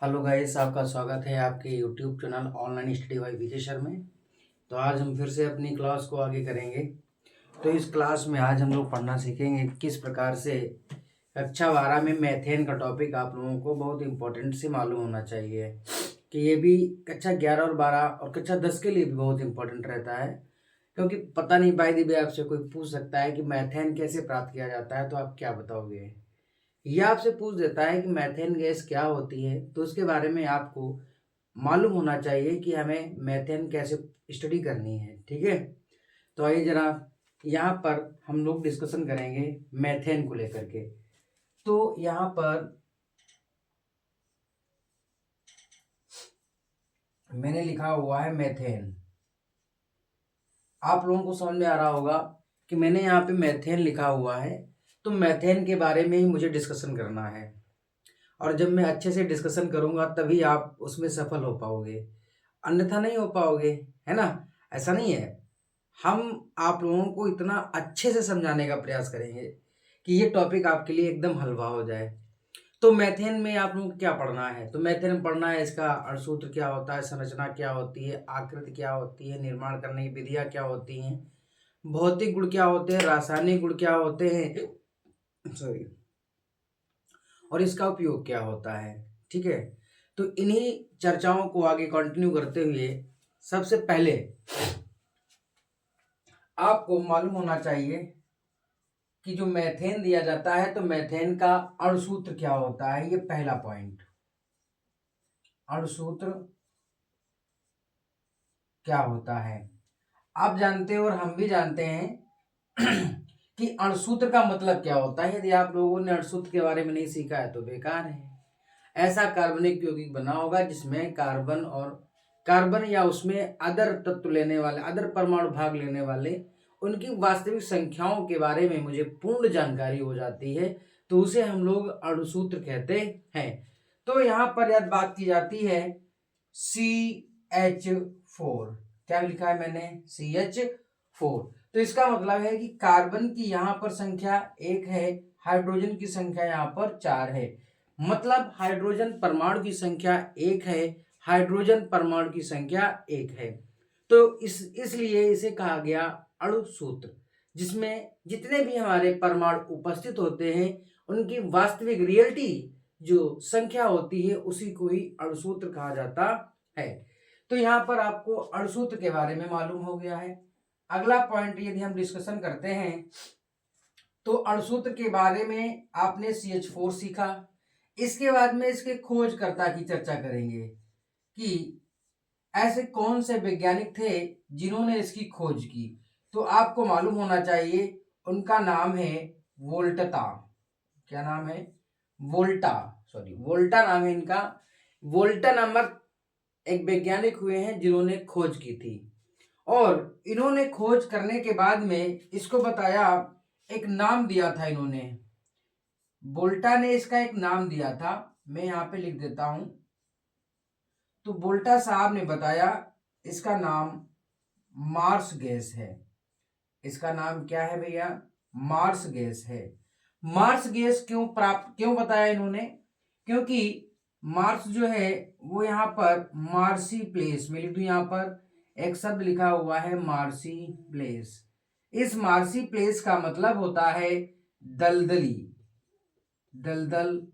Hello guys, आपका स्वागत है आपके YouTube channel online study bye विजय सर में। तो आज हम फिर से अपनी क्लास को आगे करेंगे। तो इस क्लास में आज हम लोग पढ़ना सीखेंगे किस प्रकार से कक्षा 12 में मैथेन का टॉपिक आप लोगों को बहुत इंपॉर्टेंट से मालूम होना चाहिए कि ये भी कक्षा 11 और 12 और कक्षा 10 के लिए भी बहुत इंपॉर्टेंट रहता है। क्योंकि पता नहीं बाय द वे आपसे कोई पूछ सकता है कि मैथेन कैसे प्राप्त किया जाता है, तो आप क्या बताओगे। यह आपसे पूछ देता है कि मैथेन गैस क्या होती है, तो उसके बारे में आपको मालूम होना चाहिए कि हमें मैथेन कैसे स्टडी करनी है। ठीक है, तो आइए जरा यहाँ पर हम लोग डिस्कशन करेंगे मैथेन को लेकर के। तो यहाँ पर मैंने लिखा हुआ है मैथेन। आप लोगों को समझ में आ रहा होगा कि मैंने यहाँ पे मैथेन लिखा हुआ है, तो मैथेन के बारे में ही मुझे डिस्कशन करना है। और जब मैं अच्छे से डिस्कशन करूंगा तभी आप उसमें सफल हो पाओगे, अन्यथा नहीं हो पाओगे, है ना। ऐसा नहीं है, हम आप लोगों को इतना अच्छे से समझाने का प्रयास करेंगे कि ये टॉपिक आपके लिए एकदम हलवा हो जाए। तो मैथेन में आप लोगों को क्या पढ़ना है, तो मैथेन में पढ़ना है इसका अणुसूत्र क्या होता है, संरचना क्या होती है, आकृति क्या होती है, निर्माण करने की विधियां क्या होती हैं, भौतिक गुण क्या होते हैं, रासायनिक गुण क्या होते हैं, सॉरी, और इसका उपयोग क्या होता है। ठीक है, तो इन्हीं चर्चाओं को आगे कंटिन्यू करते हुए सबसे पहले आपको मालूम होना चाहिए कि जो मैथेन दिया जाता है तो मैथेन का अणुसूत्र क्या होता है। ये पहला पॉइंट, अणुसूत्र क्या होता है। आप जानते हो और हम भी जानते हैं कि अणुसूत्र का मतलब क्या होता है। यदि आप लोगों ने अणुसूत्र के बारे में नहीं सीखा है तो बेकार है। ऐसा कार्बनिक यौगिक बना होगा जिसमें कार्बन या उसमें अदर तत्व लेने वाले, अदर परमाणु भाग लेने वाले, उनकी वास्तविक संख्याओं के बारे में मुझे पूर्ण जानकारी हो जाती है, तो उसे हम लोग अणुसूत्र कहते हैं। तो यहाँ पर यदि बात की जाती है CH4, क्या लिखा है मैंने, CH4, तो इसका मतलब है कि कार्बन की यहाँ पर संख्या 1 है, हाइड्रोजन की संख्या यहाँ पर 4 है। मतलब हाइड्रोजन परमाणु की संख्या 1 है, हाइड्रोजन परमाणु की संख्या 1 है। तो इसलिए इसे कहा गया अणुसूत्र, जिसमें जितने भी हमारे परमाणु उपस्थित होते हैं उनकी वास्तविक रियलिटी जो संख्या होती है उसी को ही अणुसूत्र कहा जाता है। तो यहाँ पर आपको अणुसूत्र के बारे में मालूम हो गया है। अगला पॉइंट यदि हम डिस्कशन करते हैं तो अणुसूत्र के बारे में आपने CH4 सीखा। इसके बाद में इसके खोजकर्ता की चर्चा करेंगे कि ऐसे कौन से वैज्ञानिक थे जिन्होंने इसकी खोज की। तो आपको मालूम होना चाहिए उनका नाम है वोल्टता। क्या नाम है, वोल्टा, सॉरी वोल्टा नाम है इनका। वोल्टा नामक एक वैज्ञानिक हुए हैं जिन्होंने खोज की थी, और इन्होंने खोज करने के बाद में इसको बताया, एक नाम दिया था इन्होंने, वोल्टा ने इसका एक नाम दिया था। मैं यहाँ पे लिख देता हूं। तो वोल्टा साहब ने बताया इसका नाम मार्स गैस है। इसका नाम क्या है भैया, मार्स गैस है। मार्स गैस क्यों बताया इन्होंने, क्योंकि मार्स जो है वो यहाँ पर मार्सी प्लेस में लिख दूं, यहाँ पर एक शब्द लिखा हुआ है मार्सी प्लेस। इस मार्सी प्लेस का मतलब होता है दलदली, दलदल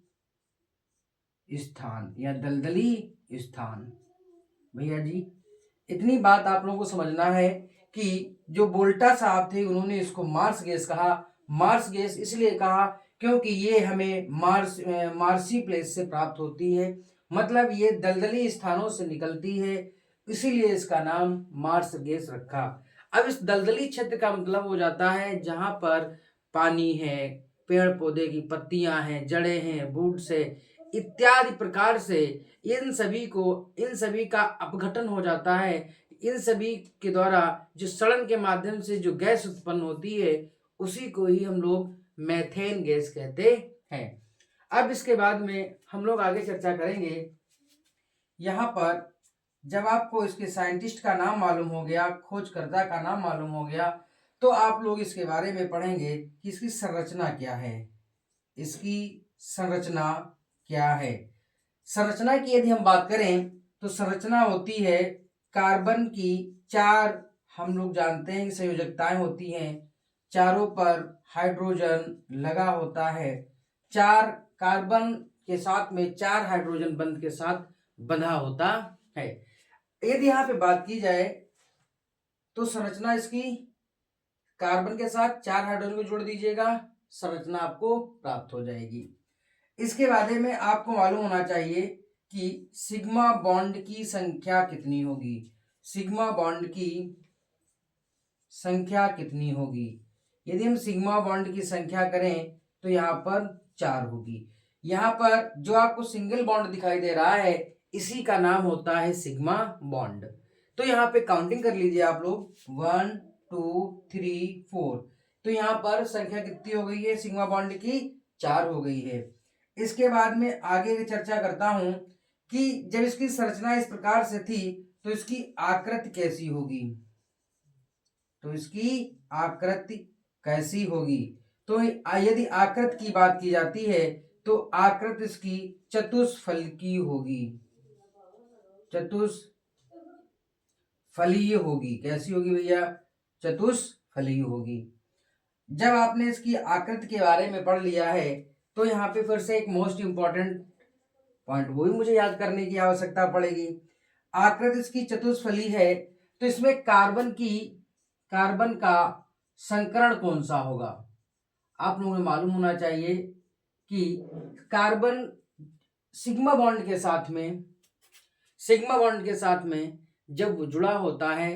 स्थान या दलदली स्थान। भैया जी, इतनी बात आप लोगों को समझना है कि जो वोल्टा साहब थे उन्होंने इसको मार्स गैस कहा। मार्स गैस इसलिए कहा क्योंकि ये हमें मार्सी प्लेस से प्राप्त होती है, मतलब ये दलदली स्थानों से निकलती है, इसीलिए इसका नाम मार्स गैस रखा। अब इस दलदली क्षेत्र का मतलब हो जाता है जहां पर पानी है, पेड़ पौधे की पत्तियां हैं, जड़ें हैं, बूट्स है, इत्यादि प्रकार से इन सभी का अपघटन हो जाता है। इन सभी के द्वारा जो सड़न के माध्यम से जो गैस उत्पन्न होती है उसी को ही हम लोग मैथेन गैस कहते हैं। अब इसके बाद में हम लोग आगे चर्चा करेंगे। यहाँ पर जब आपको इसके साइंटिस्ट का नाम मालूम हो गया, खोजकर्ता का नाम मालूम हो गया, तो आप लोग इसके बारे में पढ़ेंगे कि इसकी संरचना क्या है। इसकी संरचना क्या है, संरचना की यदि हम बात करें तो संरचना होती है कार्बन की 4, हम लोग जानते हैं कि संयोजकताएं होती हैं, चारों पर हाइड्रोजन लगा होता है, 4 कार्बन के साथ में 4 हाइड्रोजन बंध के साथ बंधा होता है। यदि यहाँ पे बात की जाए तो संरचना इसकी कार्बन के साथ 4 हाइड्रोजन को जोड़ दीजिएगा, संरचना आपको प्राप्त हो जाएगी। इसके बारे में आपको मालूम होना चाहिए कि सिग्मा बॉन्ड की संख्या कितनी होगी, सिग्मा बॉन्ड की संख्या कितनी होगी। यदि हम सिग्मा बॉन्ड की संख्या करें तो यहाँ पर 4 होगी। यहाँ पर जो आपको सिंगल बॉन्ड दिखाई दे रहा है इसी का नाम होता है सिग्मा बॉन्ड। तो यहाँ पे काउंटिंग कर लीजिए आप लोग, 1 2 3 4। तो यहाँ पर संख्या कितनी हो गई है सिग्मा बॉन्ड की, 4 हो गई है। इसके बाद में आगे चर्चा करता हूं कि जब इसकी संरचना इस प्रकार से थी तो इसकी आकृति कैसी होगी, तो इसकी आकृति कैसी होगी। तो यदि आकृति की बात की जाती है तो आकृति इसकी चतुष्फलकीय होगी, चतुष्फलीय होगी। कैसी होगी भैया, चतुष्फलीय होगी। जब आपने इसकी आकृति के बारे में पढ़ लिया है तो यहाँ पे फिर से एक मोस्ट इंपॉर्टेंट पॉइंट वो भी मुझे याद करने की आवश्यकता पड़ेगी। आकृति इसकी चतुष्फली है तो इसमें कार्बन का संकरण कौन सा होगा। आप लोगों को मालूम होना चाहिए कि कार्बन सिग्मा बॉन्ड के साथ में जब वो जुड़ा होता है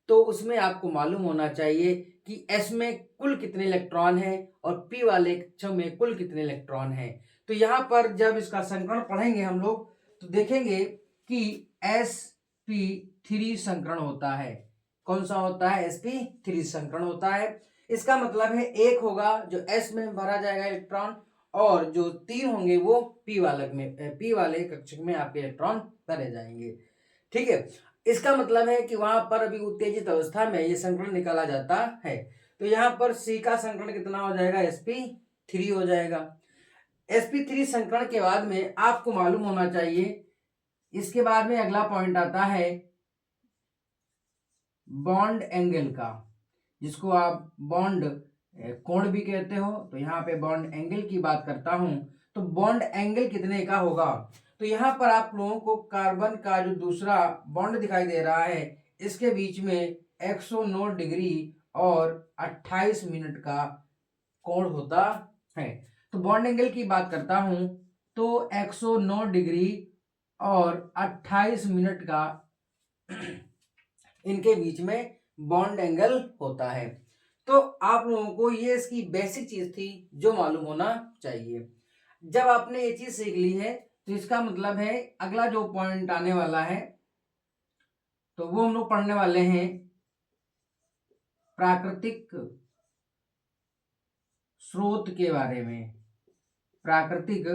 तो उसमें आपको मालूम होना चाहिए कि S में कुल कितने इलेक्ट्रॉन हैं और P वाले कक्षक में कुल कितने इलेक्ट्रॉन हैं। तो यहाँ पर जब इसका संकरण पढ़ेंगे हम लोग तो देखेंगे कि sp3 संकरण होता है। कौन सा होता है, sp3 संकरण होता है। इसका मतलब है एक होगा जो S में भरा जाएगा इलेक्ट्रॉन और जो 3 होंगे वो P वाले कक्षक में आपके इलेक्ट्रॉन भरे जाएंगे। ठीक है, इसका मतलब है कि वहां पर अभी उत्तेजित अवस्था में ये संकरण निकाला जाता है। तो यहाँ पर C का संकरण कितना हो जाएगा, sp3 हो जाएगा। sp3 संकरण के बाद में आपको मालूम होना चाहिए, इसके बाद में अगला पॉइंट आता है बॉन्ड एंगल का, जिसको आप बॉन्ड कोण भी कहते हो। तो यहाँ पे बॉन्ड एंगल की बात करता हूं तो बॉन्ड एंगल कितने का होगा। तो यहाँ पर आप लोगों को कार्बन का जो दूसरा बॉन्ड दिखाई दे रहा है इसके बीच में 109 डिग्री और 28 मिनट का कोण होता है। तो बॉन्ड एंगल की बात करता हूं तो 109 डिग्री और 28 मिनट का इनके बीच में बॉन्ड एंगल होता है। तो आप लोगों को ये इसकी बेसिक चीज थी जो मालूम होना चाहिए। जब आपने ये चीज सीख ली है तो इसका मतलब है अगला जो पॉइंट आने वाला है तो वो हम लोग पढ़ने वाले हैं प्राकृतिक स्रोत के बारे में। प्राकृतिक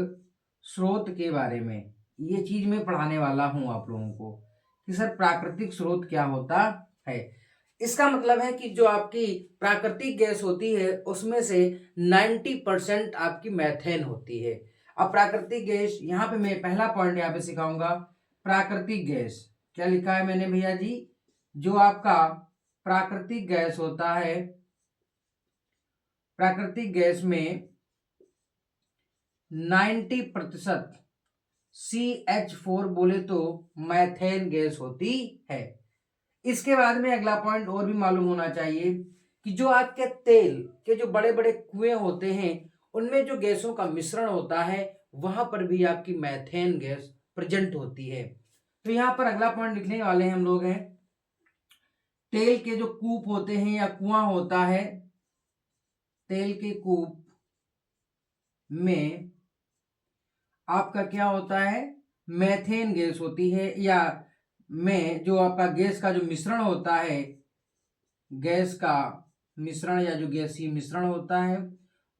स्रोत के बारे में ये चीज मैं पढ़ाने वाला हूं आप लोगों को कि सर प्राकृतिक स्रोत क्या होता है। इसका मतलब है कि जो आपकी प्राकृतिक गैस होती है उसमें से 90% आपकी मैथेन होती है। अब प्राकृतिक गैस यहाँ पे मैं पहला पॉइंट यहाँ पे सिखाऊंगा, प्राकृतिक गैस क्या लिखा है मैंने भैया जी, जो आपका प्राकृतिक गैस होता है, प्राकृतिक गैस में 90% CH4 बोले तो मैथेन गैस होती है। इसके बाद में अगला पॉइंट और भी मालूम होना चाहिए कि जो आपके तेल के जो बड़े बड़े कुएं होते हैं उनमें जो गैसों का मिश्रण होता है वहां पर भी आपकी मैथेन गैस प्रेजेंट होती है। तो यहाँ पर अगला पॉइंट लिखने वाले हैं हम लोग हैं, तेल के जो कूप होते हैं या कुआं होता है, तेल के कूप में आपका क्या होता है, मैथेन गैस होती है, या में जो आपका गैस का जो मिश्रण होता है, गैस का मिश्रण या जो गैसीय मिश्रण होता है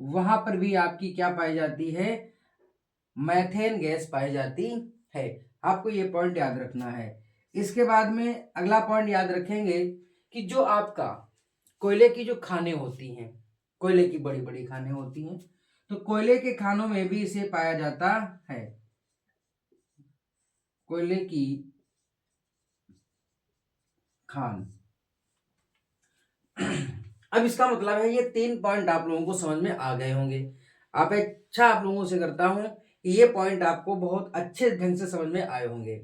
वहां पर भी आपकी क्या पाई जाती है, मैथेन गैस पाई जाती है। आपको ये पॉइंट याद रखना है। इसके बाद में अगला पॉइंट याद रखेंगे कि जो आपका कोयले की जो खानें होती हैं, कोयले की बड़ी बड़ी खानें होती हैं, तो कोयले के खानों में भी इसे पाया जाता है। कोयले की खान। अब इसका मतलब है ये 3 पॉइंट आप लोगों को समझ में आ गए होंगे। आप लोगों से करता हूं कि ये पॉइंट आपको बहुत अच्छे ढंग से समझ में आए होंगे।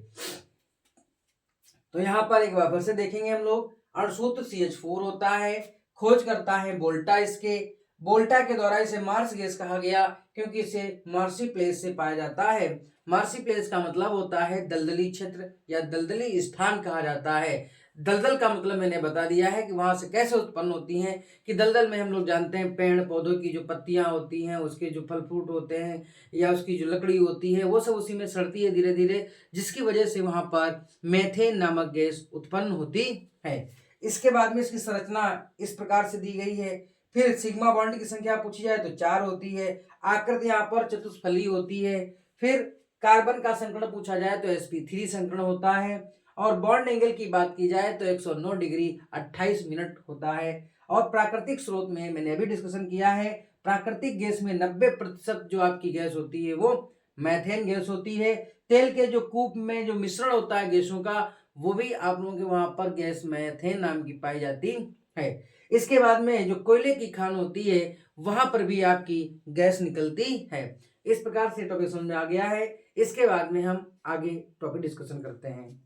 तो यहाँ पर एक बार फिर से देखेंगे हम लोग। अणुसूत्र CH4 होता है, खोज करता है वोल्टा। इसके वोल्टा के द्वारा इसे मार्स गैस कहा गया क्योंकि इसे मार्सी प्लेस से पाया जाता है। मार्सी प्लेस का मतलब होता है दलदली क्षेत्र या दलदली स्थान कहा जाता है। दलदल का मतलब मैंने बता दिया है कि वहां से कैसे उत्पन्न होती हैं, कि दलदल में हम लोग जानते हैं पेड़ पौधों की जो पत्तियां होती हैं, उसके जो फल फ्रूट होते हैं या उसकी जो लकड़ी होती है वो सब उसी में सड़ती है धीरे धीरे, जिसकी वजह से वहां पर मेथेन नामक गैस उत्पन्न होती है। इसके बाद में इसकी संरचना इस प्रकार से दी गई है। फिर सिग्मा बॉन्ड की संख्या पूछी जाए तो 4 होती है। आकृति यहाँ पर चतुष्फली होती है। फिर कार्बन का संकरण पूछा जाए तो sp3 संकरण होता है। और बॉन्ड एंगल की बात की जाए तो 109 डिग्री 28 मिनट होता है। और प्राकृतिक स्रोत में मैंने अभी डिस्कशन किया है, प्राकृतिक गैस में 90% जो आपकी गैस होती है वो मैथेन गैस होती है। तेल के जो कूप में जो मिश्रण होता है गैसों का, वो भी आप लोगों के वहां पर गैस मैथेन नाम की पाई जाती है। इसके बाद में जो कोयले की खान होती है वहां पर भी आपकी गैस निकलती है। इस प्रकार से टॉपिक समझ में आ गया है। इसके बाद में हम आगे टॉपिक डिस्कशन करते हैं।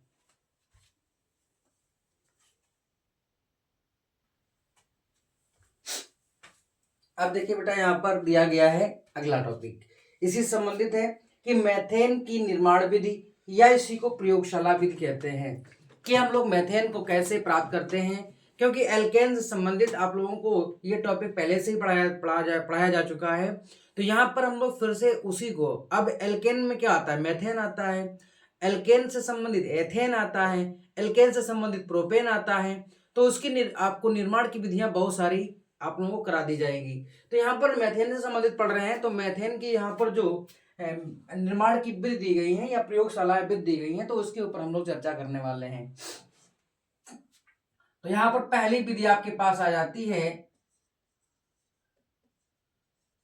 अब देखिए बेटा, यहाँ पर दिया गया है अगला टॉपिक, इसी संबंधित है कि मैथेन की निर्माण विधि या इसी को प्रयोगशाला विधि कहते हैं, कि हम लोग मैथेन को कैसे प्राप्त करते हैं। क्योंकि एल्केन से संबंधित आप लोगों को ये टॉपिक पहले से ही पढ़ाया जा चुका है। तो यहाँ पर हम लोग फिर से उसी को, अब एल्केन में क्या आता है, मैथेन आता है। एल्केन से संबंधित एथेन आता है। एल्केन से संबंधित प्रोपेन आता है। तो उसकी आपको निर्माण की विधियां बहुत सारी आप लोगों को करा दी जाएगी। तो यहाँ पर मैथेन से संबंधित पढ़ रहे हैं, तो मैथेन की यहाँ पर जो निर्माण की विधि दी गई है या प्रयोगशाला विधि दी गई है, तो उसके ऊपर हम लोग चर्चा करने वाले हैं। तो यहाँ पर पहली विधि आपके पास आ जाती है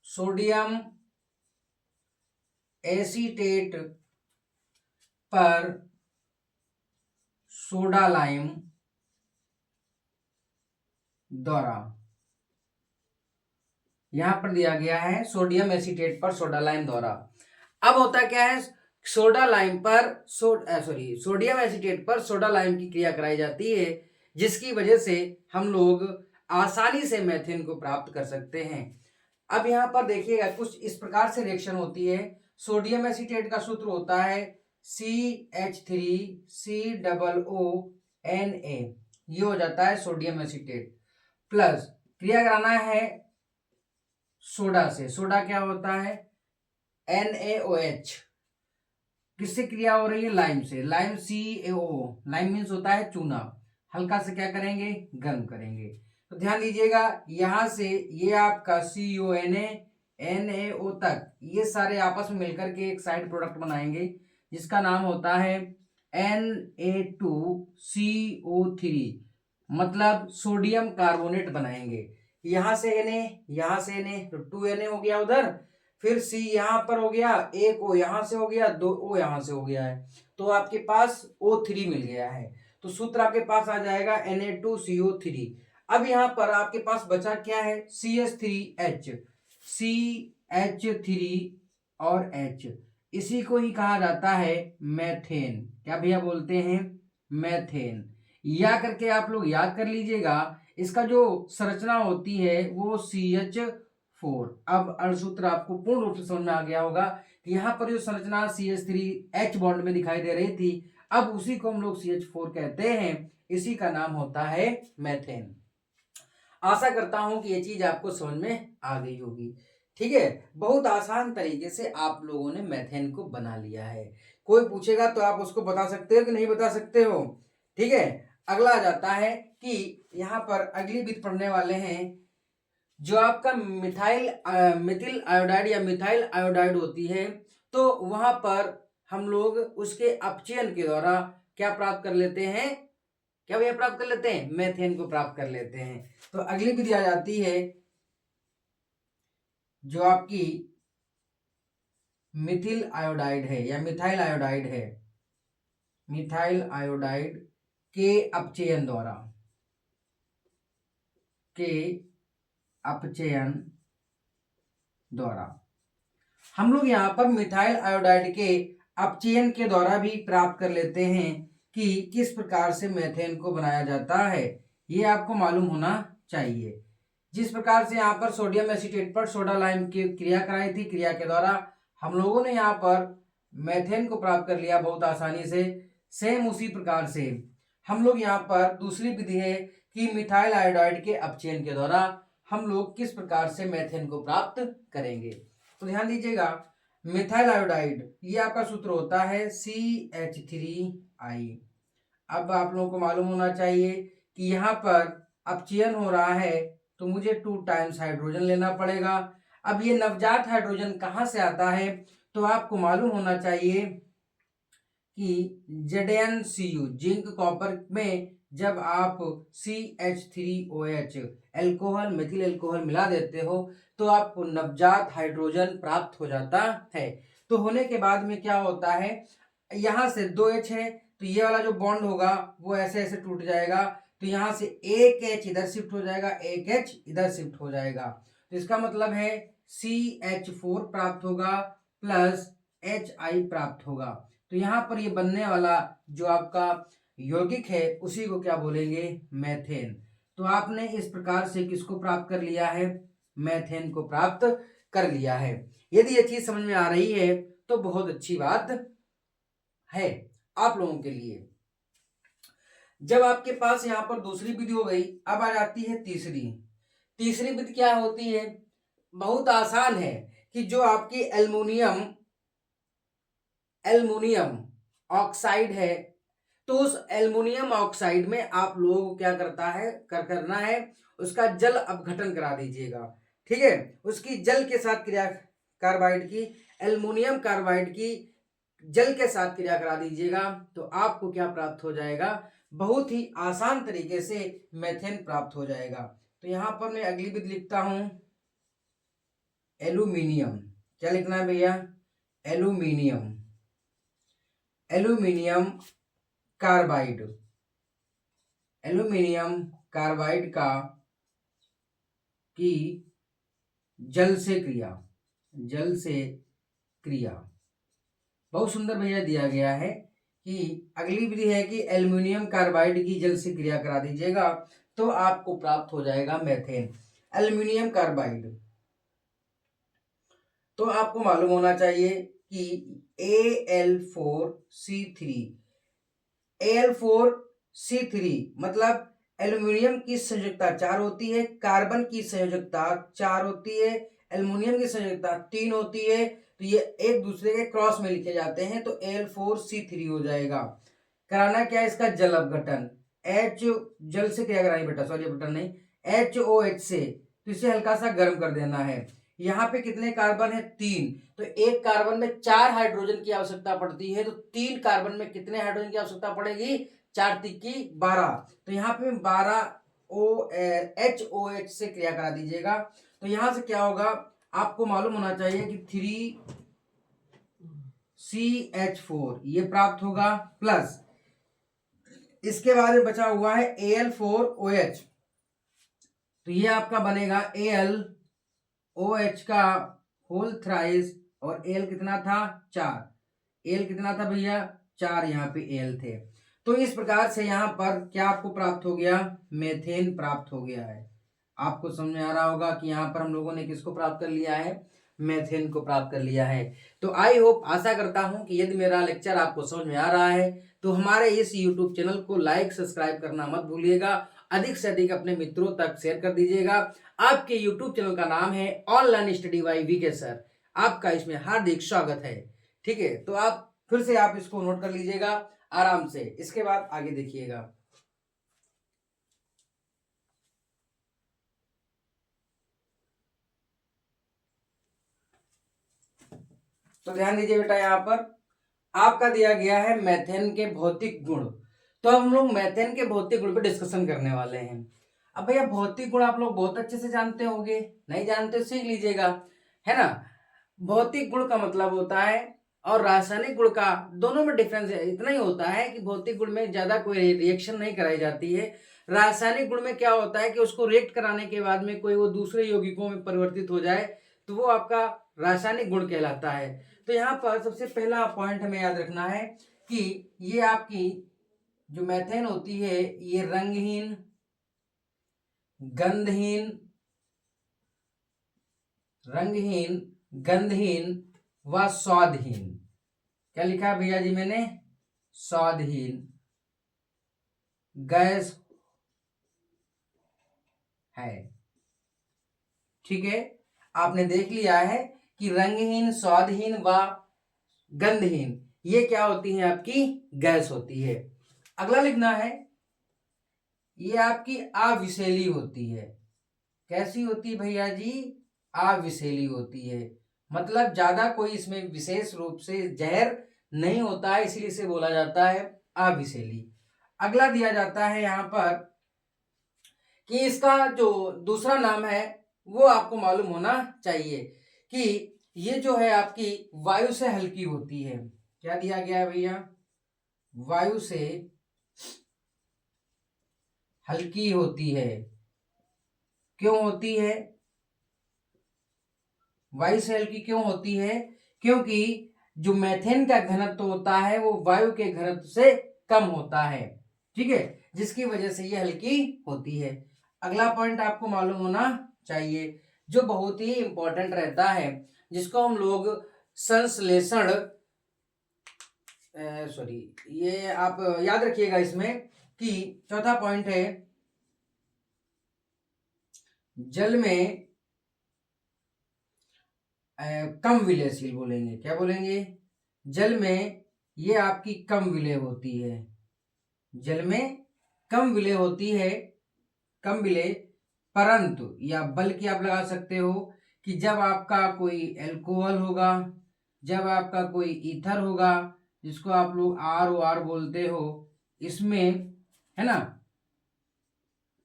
सोडियम एसीटेट पर सोडा लाइम द्वारा। यहां पर दिया गया है सोडियम एसीटेट पर सोडा लाइम द्वारा। अब होता क्या है, सोडियम एसीटेट पर सोडा लाइम की क्रिया कराई जाती है, जिसकी वजह से हम लोग आसानी से मैथेन को प्राप्त कर सकते हैं। अब यहाँ पर देखिएगा कुछ इस प्रकार से रिएक्शन होती है। सोडियम एसीटेट का सूत्र होता है CH3COONA, ये हो जाता है सोडियम एसीटेट। प्लस क्रिया कराना है सोडा से। सोडा क्या होता है, NaOH। किससे क्रिया हो रही है, लाइम से। लाइम CaO, लाइम मीन्स होता है चूना। हल्का से क्या करेंगे, गर्म करेंगे। तो ध्यान दीजिएगा, यहां से ये आपका CONA NaO तक ये सारे आपस में मिलकर के एक साइड प्रोडक्ट बनाएंगे जिसका नाम होता है Na2CO3, मतलब सोडियम कार्बोनेट बनाएंगे। यहां से Na, यहां से Na, तो 2Na हो गया उधर, फिर C यहां पर हो गया, एक O यहां से हो गया, 2 O यहां से हो गया है, तो आपके पास O3 मिल गया है। तो सूत्र आपके पास आ जाएगा Na2CO3। अब यहां पर आपके पास बचा क्या है, CH3H, CH3 और H, इसी को ही कहा जाता है मैथेन। क्या भैया बोलते हैं, मैथेन। या करके आप लोग याद कर लीजिएगा, इसका जो संरचना होती है वो CH4। अब अणुसूत्र आपको पूर्ण रूप से समझ में आ गया होगा कि यहाँ पर जो संरचना CH3H बॉन्ड में दिखाई दे रही थी, अब उसी को हम लोग CH4 कहते हैं, इसी का नाम होता है मैथेन। आशा करता हूं कि ये चीज आपको समझ में आ गई होगी। ठीक है, बहुत आसान तरीके से आप लोगों ने मैथेन को बना लिया है। कोई पूछेगा तो आप उसको बता सकते हो कि नहीं बता सकते हो। ठीक है, अगला आ जाता है कि यहाँ पर अगली विधि पढ़ने वाले हैं, जो आपका मिथिल आयोडाइड या मिथाइल आयोडाइड होती है, तो वहां पर हम लोग उसके अपचयन के द्वारा क्या प्राप्त कर लेते हैं, क्या भैया प्राप्त कर लेते हैं, मैथेन को प्राप्त कर लेते हैं। तो अगली विधि आ जाती है जो आपकी मिथिल आयोडाइड है या मिथाइल आयोडाइड है। मिथाइल आयोडाइड के अपचयन द्वारा, के अपचयन द्वारा हम लोग यहाँ पर मिथाइल आयोडाइड के अपचयन के द्वारा भी प्राप्त कर लेते हैं कि किस प्रकार से मेथेन को बनाया जाता है, ये आपको मालूम होना चाहिए। जिस प्रकार से यहाँ पर सोडियम एसीटेट पर सोडा लाइम की क्रिया कराई थी, क्रिया के द्वारा हम लोगों ने यहाँ पर मेथेन को प्राप्त कर लिया बहुत आसानी से, सेम उसी प्रकार से हम लोग यहाँ पर दूसरी विधि है कि मिथाइल आयोडाइड के अपचयन के द्वारा हम लोग किस प्रकार से मेथेन को प्राप्त करेंगे। तो ध्यान दीजिएगा, मिथाइल आयोडाइड ये आपका सूत्र होता है CH3I। अब आप लोगों को मालूम होना चाहिए कि यहाँ पर अपचयन हो रहा है तो मुझे 2 टाइम्स हाइड्रोजन लेना पड़ेगा। अब ये नवजात हाइड्रोजन कहाँ से आता है, तो आपको मालूम होना चाहिए कि ZnCu जिंक कॉपर में जब आप CH3OH एल्कोहल मेथिल एल्कोहल मिला देते हो तो आपको नवजात हाइड्रोजन प्राप्त हो जाता है। तो होने के बाद में क्या होता है, यहाँ से 2H है तो ये वाला जो बॉन्ड होगा वो ऐसे ऐसे टूट जाएगा, तो यहाँ से एक H इधर शिफ्ट हो जाएगा, एक H इधर शिफ्ट हो जाएगा। तो इसका मतलब है CH4 प्राप्त होगा प्लस HI प्राप्त होगा। तो यहाँ पर ये बनने वाला जो आपका यौगिक है उसी को क्या बोलेंगे, मेथेन। तो आपने इस प्रकार से किसको प्राप्त कर लिया है, मेथेन को प्राप्त कर लिया है। यदि ये चीज समझ में आ रही है तो बहुत अच्छी बात है आप लोगों के लिए। जब आपके पास यहाँ पर दूसरी विधि हो गई, अब आ जाती है तीसरी। तीसरी विधि क्या होती है, बहुत आसान है कि जो आपकी एल्युमिनियम ऑक्साइड है तो उस एल्युमिनियम ऑक्साइड में आप लोगों को क्या करना है उसका जल अपघटन करा दीजिएगा। ठीक है, उसकी जल के साथ क्रिया कार्बाइड की एल्युमिनियम कार्बाइड की जल के साथ क्रिया करा दीजिएगा तो आपको क्या प्राप्त हो जाएगा, बहुत ही आसान तरीके से मेथेन प्राप्त हो जाएगा। तो यहां पर मैं अगली विधि लिखता हूं एल्यूमिनियम। क्या लिखना है भैया, एल्यूमिनियम कार्बाइड, एल्यूमिनियम कार्बाइड का की जल से क्रिया बहुत सुंदर भैया दिया गया है कि अगली विधि है कि एल्युमिनियम कार्बाइड की जल से क्रिया करा दीजिएगा तो आपको प्राप्त हो जाएगा मेथेन। एल्युमिनियम कार्बाइड तो आपको मालूम होना चाहिए कि Al4C3 मतलब एल्युमिनियम की संयोजकता 4 होती है, कार्बन की संयोजकता 4 होती है, एल्युमिनियम की संयोजकता 3 होती है, तो ये एक दूसरे के क्रॉस में लिखे जाते हैं तो Al4C3 हो जाएगा। कराना क्या है, इसका जल अपघटन, H जल से क्या करानी बेटा, सॉरी बटन नहीं, HOH से, तो इसे हल्का सा गर्म कर देना है। यहाँ पे कितने कार्बन है, 3, तो एक कार्बन में 4 हाइड्रोजन की आवश्यकता पड़ती है, तो 3 कार्बन में कितने हाइड्रोजन की आवश्यकता पड़ेगी, 4 तिक्की 12, तो यहाँ पे 12 HOH से क्रिया करा दीजिएगा। तो यहां से क्या होगा, आपको मालूम होना चाहिए कि 3CH4 ये प्राप्त होगा प्लस इसके बाद में बचा हुआ है Al4OH, तो ये आपका बनेगा AlOH का होल थ्राइस, और Al कितना था, 4, Al कितना था भैया, 4 यहाँ पे Al थे। तो इस प्रकार से यहाँ पर क्या आपको प्राप्त हो गया, मेथेन प्राप्त हो गया है। आपको समझ में आ रहा होगा कि यहाँ पर हम लोगों ने किसको प्राप्त कर लिया है, मेथेन को प्राप्त कर लिया है। तो आई होप, आशा करता हूं कि यदि मेरा लेक्चर आपको समझ में आ रहा है तो हमारे इस YouTube चैनल को लाइक सब्सक्राइब करना मत भूलिएगा, अधिक से अधिक अपने मित्रों तक शेयर कर दीजिएगा। आपके YouTube चैनल का नाम है online study by VK sir, आपका इसमें हार्दिक स्वागत है। ठीक है, तो आप फिर से आप इसको नोट कर लीजिएगा आराम से, इसके बाद आगे देखिएगा। तो ध्यान दीजिए बेटा, यहाँ पर आपका दिया गया है मेथेन के भौतिक गुण। तो हम लोग मेथेन के भौतिक गुण पर डिस्कशन करने वाले हैं। अब भैया भौतिक गुण आप लोग बहुत अच्छे से जानते होंगे, नहीं जानते सीख लीजिएगा, है ना। भौतिक गुण का मतलब होता है और रासायनिक गुण का दोनों में डिफरेंस है, इतना ही होता है कि भौतिक गुण में ज्यादा कोई रिएक्शन नहीं कराई जाती है। रासायनिक गुण में क्या होता है कि उसको रिएक्ट कराने के बाद में कोई वो दूसरे यौगिकों में परिवर्तित हो जाए तो वो आपका रासायनिक गुण कहलाता है। तो यहाँ पर सबसे पहला पॉइंट हमें याद रखना है कि ये आपकी जो मेथेन होती है ये रंगहीन, गंधहीन, गंधहीन व स्वादहीन, क्या लिखा है भैया जी मैंने, स्वादहीन गैस है। ठीक है, आपने देख लिया है कि रंगहीन, स्वादहीन व गंधहीन ये क्या होती है, आपकी गैस होती है। अगला लिखना है ये आपकी अविषैली होती है। कैसी होती है भैया जी, अविषैली होती है, मतलब ज्यादा कोई इसमें विशेष रूप से जहर नहीं होता है, इसलिए इसे बोला जाता है अविषैली। अगला दिया जाता है यहाँ पर कि इसका जो दूसरा नाम है वो आपको मालूम होना चाहिए कि ये जो है आपकी वायु से हल्की होती है। क्या दिया गया है भैया, वायु से हल्की होती है। क्यों होती है, वायु से हल्की क्यों होती है, क्योंकि जो मेथेन का घनत्व होता है वो वायु के घनत्व से कम होता है। ठीक है, जिसकी वजह से ये हल्की होती है। अगला पॉइंट आपको मालूम होना चाहिए जो बहुत ही इंपॉर्टेंट रहता है, जिसको हम लोग संश्लेषण, सॉरी ये आप याद रखिएगा इसमें कि चौथा पॉइंट है जल में कम विलयशील बोलेंगे, क्या बोलेंगे, जल में ये आपकी कम विलय होती है, जल में कम विलय होती है, कम विलय, परंतु या बल्कि आप लगा सकते हो कि जब आपका कोई एल्कोहल होगा, जब आपका कोई ईथर होगा जिसको आप लोग ROR बोलते हो, इसमें है ना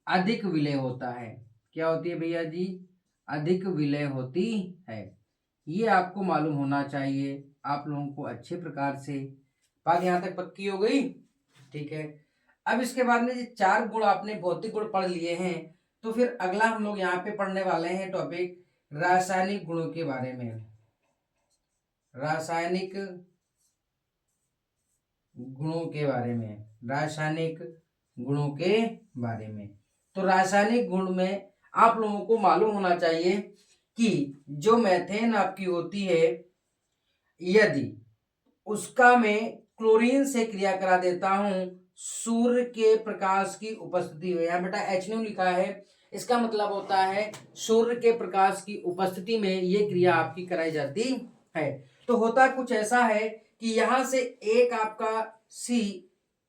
अधिक विलय होता है। क्या होती है भैया जी, अधिक विलय होती है। ये आपको मालूम होना चाहिए आप लोगों को अच्छे प्रकार से। बात यहाँ तक पक्की हो गई, ठीक है। अब इसके बाद में ये 4 गुण आपने भौतिक गुण पढ़ लिए हैं, तो फिर अगला हम लोग यहाँ पे पढ़ने वाले हैं टॉपिक रासायनिक गुणों के बारे में। रासायनिक गुणों के बारे में, रासायनिक गुणों के बारे में। तो रासायनिक गुण में आप लोगों को मालूम होना चाहिए कि जो मेथेन आपकी होती है, यदि उसका मैं क्लोरीन से क्रिया करा देता हूं सूर्य के प्रकाश की उपस्थिति में, यहाँ बेटा H लिखा है, इसका मतलब होता है सूर्य के प्रकाश की उपस्थिति में ये क्रिया आपकी कराई जाती है। तो होता कुछ ऐसा है कि यहां से एक आपका C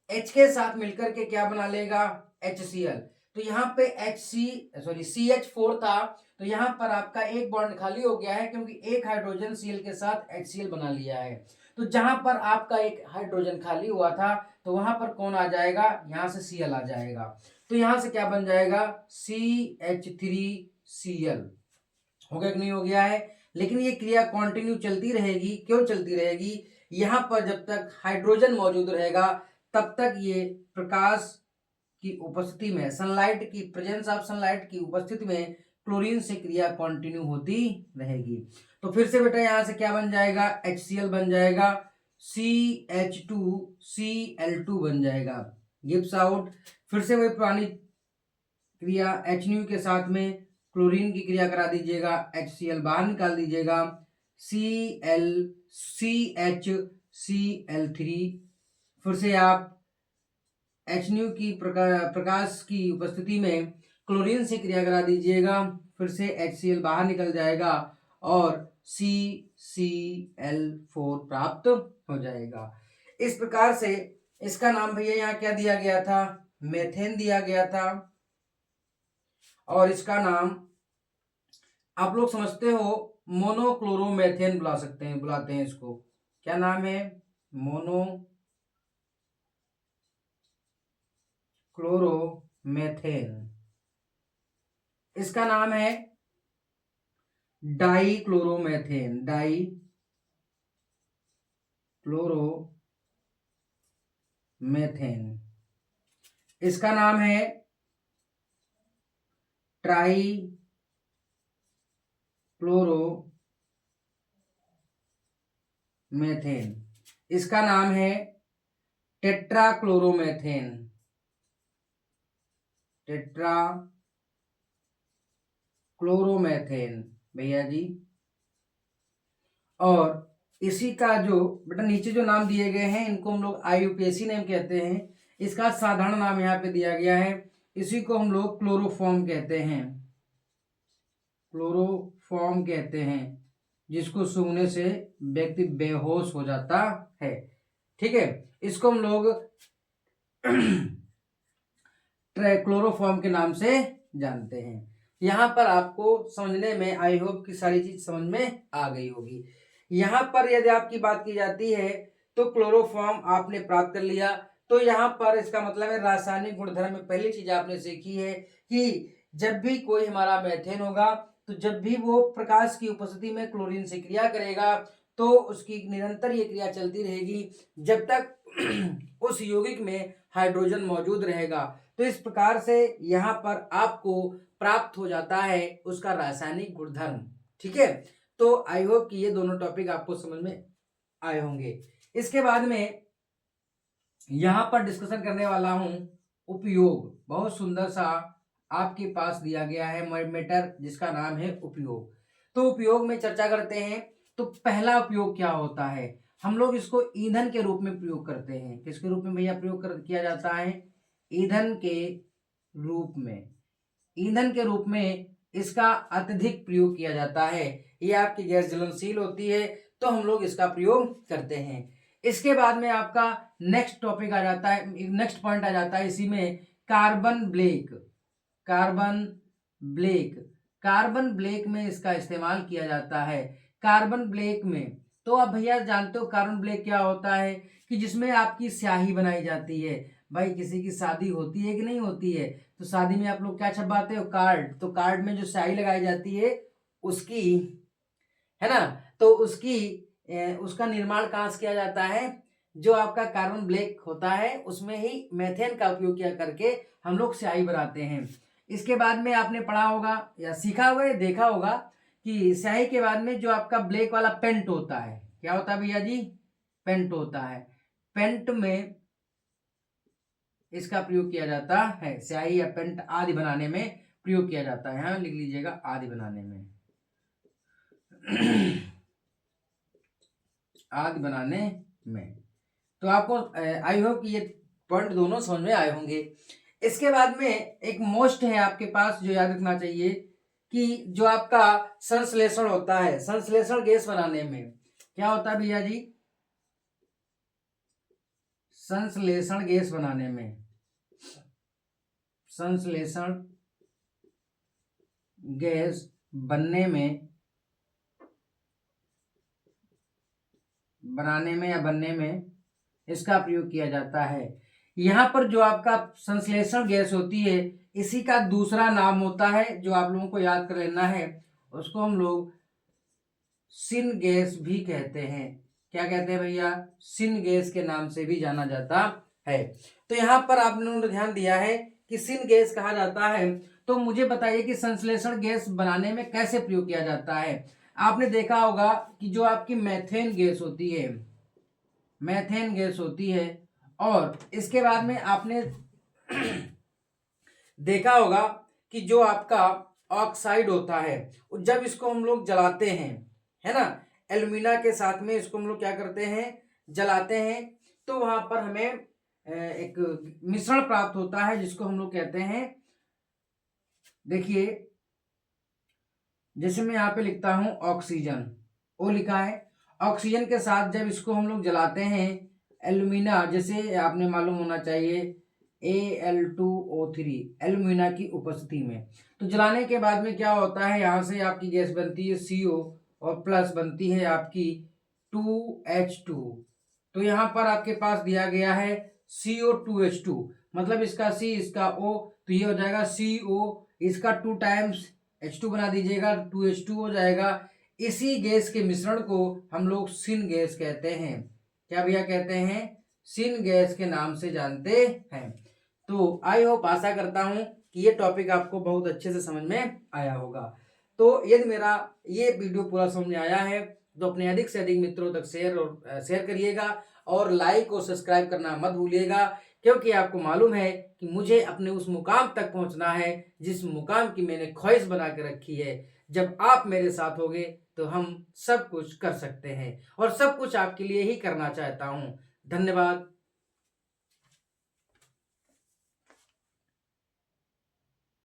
H के साथ मिलकर के क्या बना लेगा, HCl। तो यहाँ पे CH4 था, तो यहाँ पर आपका एक बॉन्ड खाली हो गया है क्योंकि एक हाइड्रोजन Cl के साथ HCl बना लिया है। तो जहां पर आपका एक हाइड्रोजन खाली हुआ था तो वहां पर कौन आ जाएगा, यहां से Cl आ जाएगा। तो यहां से क्या बन जाएगा, CH3Cl। हो गया कि नहीं हो गया है। लेकिन ये क्रिया कंटिन्यू चलती रहेगी, क्यों चलती रहेगी, यहां पर जब तक हाइड्रोजन मौजूद रहेगा तब तक ये प्रकाश की उपस्थिति में, सनलाइट की प्रेजेंस ऑफ सनलाइट की उपस्थिति में क्लोरीन से क्रिया कंटिन्यू होती रहेगी। तो फिर से बेटा यहां से क्या बन जाएगा, HCl बन जाएगा, CH2Cl2 बन जाएगा, गिव्स आउट। फिर से वही पुरानी क्रिया HNu के साथ में क्लोरीन की क्रिया करा दीजिएगा, HCl बाहर निकाल दीजिएगा, CHCl3। फिर से आप HNu की प्रकाश की उपस्थिति में क्लोरीन से क्रिया करा दीजिएगा, फिर से HCl बाहर निकल जाएगा और CCl4 प्राप्त हो जाएगा। इस प्रकार से इसका नाम भैया यहाँ क्या दिया गया था, मेथेन दिया गया था। और इसका नाम आप लोग समझते हो मोनोक्लोरोमेथेन बुला सकते हैं, बुलाते हैं इसको। क्या नाम है, मोनोक्लोरोमेथेन। इसका नाम है डाईक्लोरोमेथेन, क्लोरोमेथेन। इसका नाम है ट्राई क्लोरोमेथेन। इसका नाम है टेट्राक्लोरोमेथेन। टेट्राक्लोरोमेथेन भैया जी। और इसी का जो बेटा नीचे जो नाम दिए गए हैं इनको हम लोग IUPAC नेम कहते हैं। इसका साधारण नाम यहाँ पे दिया गया है, इसी को हम लोग क्लोरोफॉर्म कहते हैं। क्लोरोफॉर्म कहते हैं, जिसको सूंघने से व्यक्ति बेहोश हो जाता है। ठीक है, इसको हम लोग क्लोरोफॉर्म के नाम से जानते हैं। यहाँ पर आपको समझने में आई होप कि सारी चीज समझ में आ गई होगी। यहाँ पर यदि आपकी बात की जाती है तो क्लोरोफॉर्म आपने प्राप्त कर लिया। तो यहाँ पर इसका मतलब है रासायनिक गुणधर्म में पहली चीज आपने सीखी है कि जब भी कोई हमारा मेथेन होगा तो जब भी वो प्रकाश की उपस्थिति में क्लोरीन से क्रिया करेगा तो उसकी निरंतर ये क्रिया चलती रहेगी जब तक उस यौगिक में हाइड्रोजन मौजूद रहेगा। तो इस प्रकार से यहाँ पर आपको प्राप्त हो जाता है उसका रासायनिक गुणधर्म। ठीक है, तो आई होप कि ये दोनों टॉपिक आपको समझ में आए होंगे। इसके बाद में यहाँ पर डिस्कशन करने वाला हूँ उपयोग। बहुत सुंदर सा आपके पास दिया गया है मैटर जिसका नाम है उपयोग। तो उपयोग में चर्चा करते हैं। तो पहला उपयोग क्या होता है, हम लोग इसको ईंधन के रूप में प्रयोग करते हैं। किसके रूप में भैया प्रयोग किया जाता है? ईंधन के रूप में। ईंधन के रूप में इसका अत्यधिक प्रयोग किया जाता है। ये आपकी गैस ज्वलनशील होती है तो हम लोग इसका प्रयोग करते हैं। इसके बाद में आपका नेक्स्ट टॉपिक आ जाता है, नेक्स्ट पॉइंट आ जाता है इसी में carbon black. Carbon black, carbon black में इसका इस्तेमाल किया जाता है। कार्बन ब्लैक में तो आप भैया जानते हो कार्बन ब्लैक क्या होता है कि जिसमें आपकी स्याही बनाई जाती है। भाई किसी की शादी होती है कि नहीं होती है, तो शादी में आप लोग क्या छपवाते हो? कार्ड। तो कार्ड में जो स्याही लगाई जाती है उसकी, है ना, तो उसका निर्माण कहाँ से किया जाता है? जो आपका कार्बन ब्लैक होता है उसमें ही मेथेन का उपयोग किया करके हम लोग स्याही बनाते हैं। इसके बाद में आपने पढ़ा होगा या सीखा होगा या देखा होगा कि स्याही के बाद में जो आपका ब्लैक वाला पेंट होता है, क्या होता है भैया जी? पेंट होता है। पेंट में इसका प्रयोग किया जाता है, स्याही या पेंट आदि बनाने में प्रयोग किया जाता है। यहाँ लिख लीजिएगा आदि बनाने में आदि बनाने में। तो आपको आई होप कि ये पॉइंट दोनों समझ में आए होंगे। इसके बाद में एक मोस्ट है आपके पास जो याद रखना चाहिए कि जो आपका संश्लेषण होता है, संश्लेषण गैस बनाने में क्या होता है भैया जी? संश्लेषण गैस बनाने में, संश्लेषण गैस बनाने में इसका प्रयोग किया जाता है। यहाँ पर जो आपका संश्लेषण गैस होती है इसी का दूसरा नाम होता है जो आप लोगों को याद कर लेना है, उसको हम लोग सिन गैस भी कहते हैं। क्या कहते हैं भैया? सिन गैस के नाम से भी जाना जाता है। तो यहाँ पर आप लोगों ने ध्यान दिया है कि सिन गैस कहा जाता है। तो मुझे बताइए कि संश्लेषण गैस बनाने में कैसे प्रयोग किया जाता है? आपने देखा होगा कि जो आपकी मेथेन गैस होती है, मेथेन गैस होती है, और इसके बाद में आपने देखा होगा कि जो आपका ऑक्साइड होता है जब इसको हम लोग जलाते हैं, है ना, एल्यूमिना के साथ में इसको हम लोग क्या करते हैं? जलाते हैं। तो वहां पर हमें एक मिश्रण प्राप्त होता है जिसको हम लोग कहते हैं, देखिए जैसे मैं यहाँ पे लिखता हूं ऑक्सीजन, ओ लिखा है। ऑक्सीजन के साथ जब इसको हम लोग जलाते हैं एल्यूमिना, जैसे आपने मालूम होना चाहिए Al2O3, एल्यूमिना की उपस्थिति में, तो जलाने के बाद में क्या होता है? यहाँ से आपकी गैस बनती है CO और प्लस बनती है आपकी 2H2। तो यहाँ पर आपके पास दिया गया है CO2H2, मतलब इसका C इसका O, तो ये हो जाएगा CO, इसका 2 टाइम्स H2 बना दीजिएगा, 2H2 हो जाएगा। इसी गैस के मिश्रण को हम लोग सिन गैस कहते हैं। क्या भैया कहते हैं, सिन गैस के नाम से जानते हैं। तो आई होप, आशा करता हूं कि ये टॉपिक आपको बहुत अच्छे से समझ में आया होगा। तो यदि मेरा ये वीडियो पूरा समझ में आया है तो अपने अधिक से अधिक मित्रों तक शेयर करिएगा और लाइक और सब्सक्राइब करना मत भूलिएगा, क्योंकि आपको मालूम है कि मुझे अपने उस मुकाम तक पहुंचना है जिस मुकाम की मैंने ख्वाहिश बना के रखी है। जब आप मेरे साथ होगे तो हम सब कुछ कर सकते हैं, और सब कुछ आपके लिए ही करना चाहता हूं। धन्यवाद।